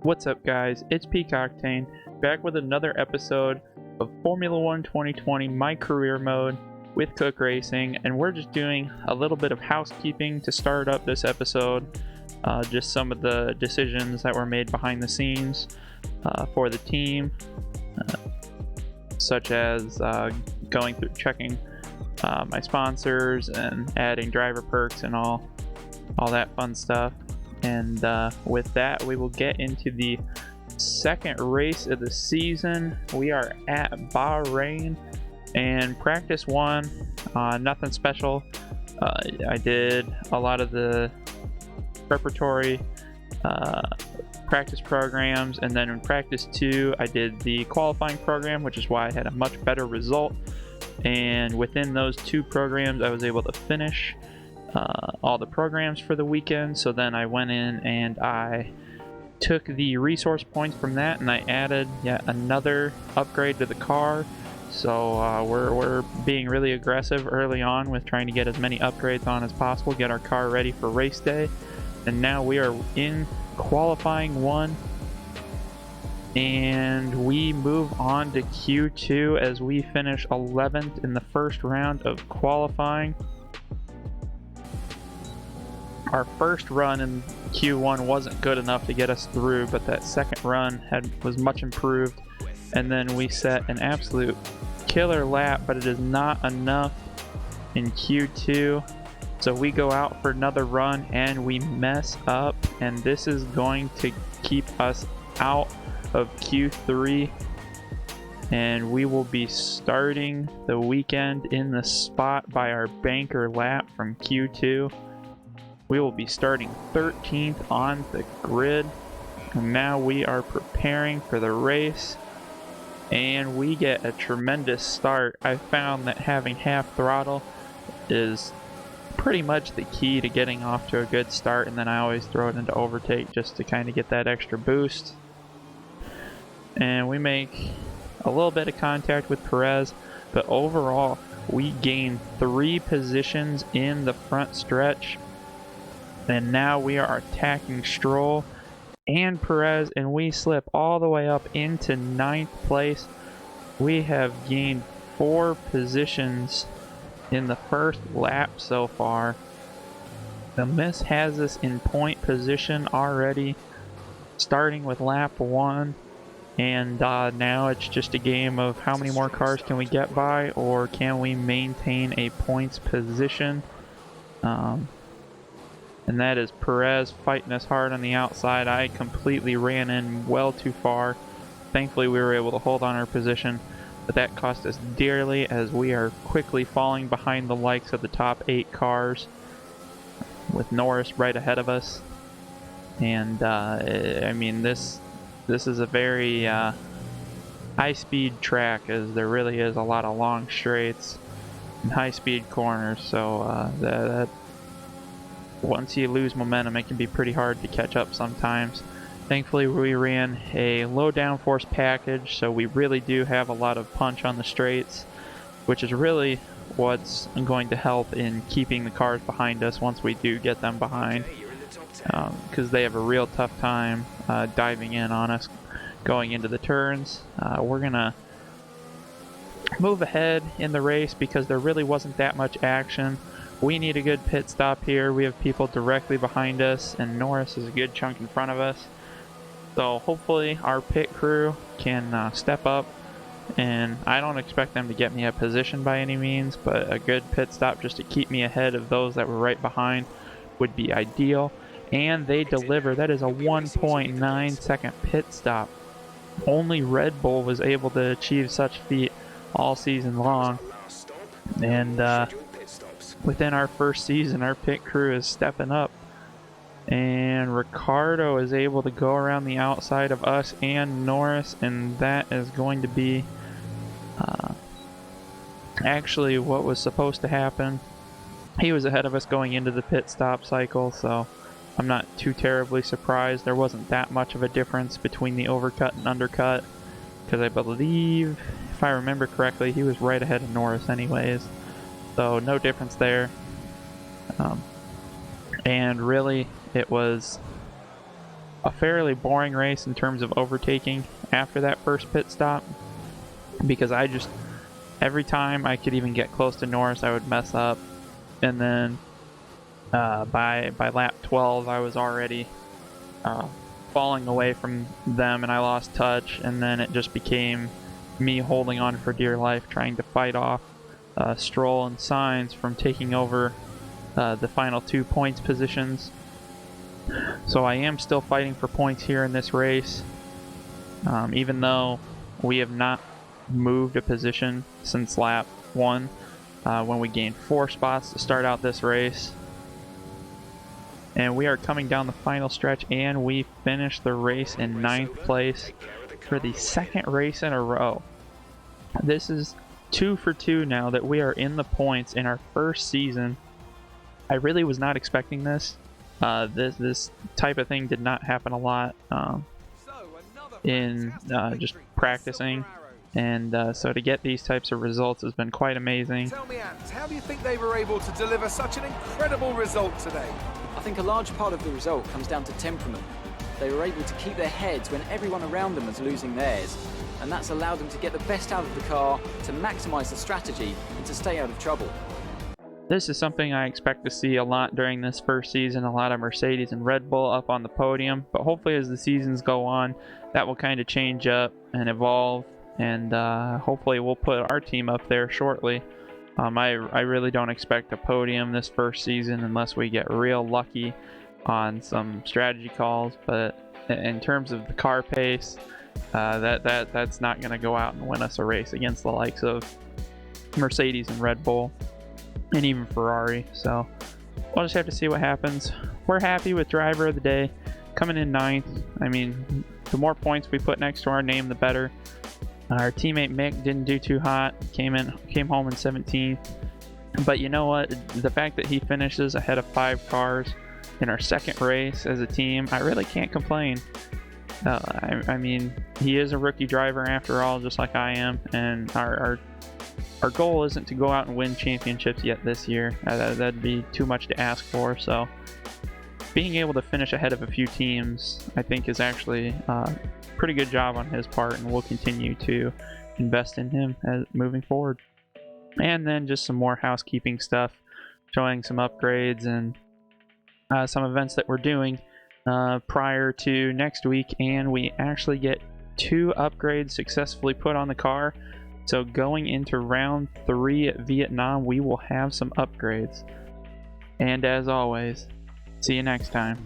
What's up, guys? It's Peacocktain, back with another episode of Formula 1 2020 My Career Mode with Cook Racing, and we're just doing a little bit of housekeeping to start up this episode. Just some of the decisions that were made behind the scenes for the team, such as going through checking my sponsors and adding driver perks and all that fun stuff. And with that, we will get into the second race of the season. We are at Bahrain, and practice one, nothing special. I did a lot of the preparatory practice programs, and then in practice two, I did the qualifying program, which is why I had a much better result. And within those two programs, I was able to finish all the programs for the weekend. So then I went in and I took the resource points from that and I added yet another upgrade to the car. So we're being really aggressive early on with trying to get as many upgrades on as possible, get our car ready for race day. And now we are in qualifying one, and we move on to Q2 as we finish 11th in the first round of qualifying. Our first run in Q1 wasn't good enough to get us through, but that second run was much improved. And then we set an absolute killer lap, but it is not enough in Q2. So we go out for another run and we mess up, and this is going to keep us out of Q3. And we will be starting the weekend in the spot by our banker lap from Q2. We will be starting 13th on the grid, and now we are preparing for the race, and we get a tremendous start. I found that having half throttle is pretty much the key to getting off to a good start, and then I always throw it into overtake just to kind of get that extra boost. And we make a little bit of contact with Perez, but overall we gain 3 positions in the front stretch. And now we are attacking Stroll and Perez, and we slip all the way up into 9th place. We have gained 4 positions in the first lap so far. The miss has us in point position already, starting with lap 1. And now it's just a game of how many more cars can we get by, or can we maintain a points position. And that is Perez fighting us hard on the outside. I completely ran in well too far. Thankfully we were able to hold on our position, but that cost us dearly as we are quickly falling behind the likes of the top 8 cars, with Norris right ahead of us. And I mean, this is a very high-speed track, as there really is a lot of long straights and high-speed corners. So that once you lose momentum, it can be pretty hard to catch up sometimes. Thankfully, we ran a low downforce package, so we really do have a lot of punch on the straights, which is really what's going to help in keeping the cars behind us once we do get them behind, because they have a real tough time diving in on us going into the turns. We're gonna move ahead in the race because there really wasn't that much action. We need a good pit stop here. We have people directly behind us, and Norris is a good chunk in front of us. So hopefully our pit crew can step up, and I don't expect them to get me a position by any means, but a good pit stop just to keep me ahead of those that were right behind would be ideal. And they deliver. That is a 1.9 second pit stop. Only Red Bull was able to achieve such feat all season long. And within our first season, our pit crew is stepping up. And Ricardo is able to go around the outside of us and Norris, and that is going to be actually what was supposed to happen. He was ahead of us going into the pit stop cycle, so I'm not too terribly surprised. There wasn't that much of a difference between the overcut and undercut, because I believe, if I remember correctly, he was right ahead of Norris anyways. So no difference there. And really, it was a fairly boring race in terms of overtaking after that first pit stop, because every time I could even get close to Norris, I would mess up, and then by lap 12 I was already falling away from them, and I lost touch, and then it just became me holding on for dear life, trying to fight off Stroll and Sainz from taking over the final 2 points positions. So I am still fighting for points here in this race, even though we have not moved a position since lap 1, when we gained 4 spots to start out this race. And we are coming down the final stretch, and we finished the race in 9th place for the 2nd race in a row. This is 2 for 2 now that we are in the points in our first season. I really was not expecting this. This type of thing did not happen a lot in just practicing, and so to get these types of results has been quite amazing. Tell me, Ant, how do you think they were able to deliver such an incredible result today? I think a large part of the result comes down to temperament. They were able to keep their heads when everyone around them was losing theirs, and that's allowed them to get the best out of the car, to maximise the strategy, and to stay out of trouble. This is something I expect to see a lot during this first season, a lot of Mercedes and Red Bull up on the podium, but hopefully as the seasons go on, that will kind of change up and evolve, and hopefully we'll put our team up there shortly. I really don't expect a podium this first season unless we get real lucky on some strategy calls, but in terms of the car pace, that's not going to go out and win us a race against the likes of Mercedes and Red Bull, and even Ferrari. So we'll just have to see what happens. We're happy with driver of the day coming in 9th. I mean, the more points we put next to our name, the better. Our teammate Mick didn't do too hot, came home in 17th. But you know what? The fact that he finishes ahead of 5 cars in our 2nd race as a team, I really can't complain. I mean, he is a rookie driver after all, just like I am, and our goal isn't to go out and win championships yet this year. That'd be too much to ask for. So being able to finish ahead of a few teams, I think, is actually pretty good job on his part, and we'll continue to invest in him moving forward. And then just some more housekeeping stuff, showing some upgrades and some events that we're doing prior to next week, and we actually get 2 upgrades successfully put on the car. So going into round 3 at Vietnam, we will have some upgrades. And as always, see you next time.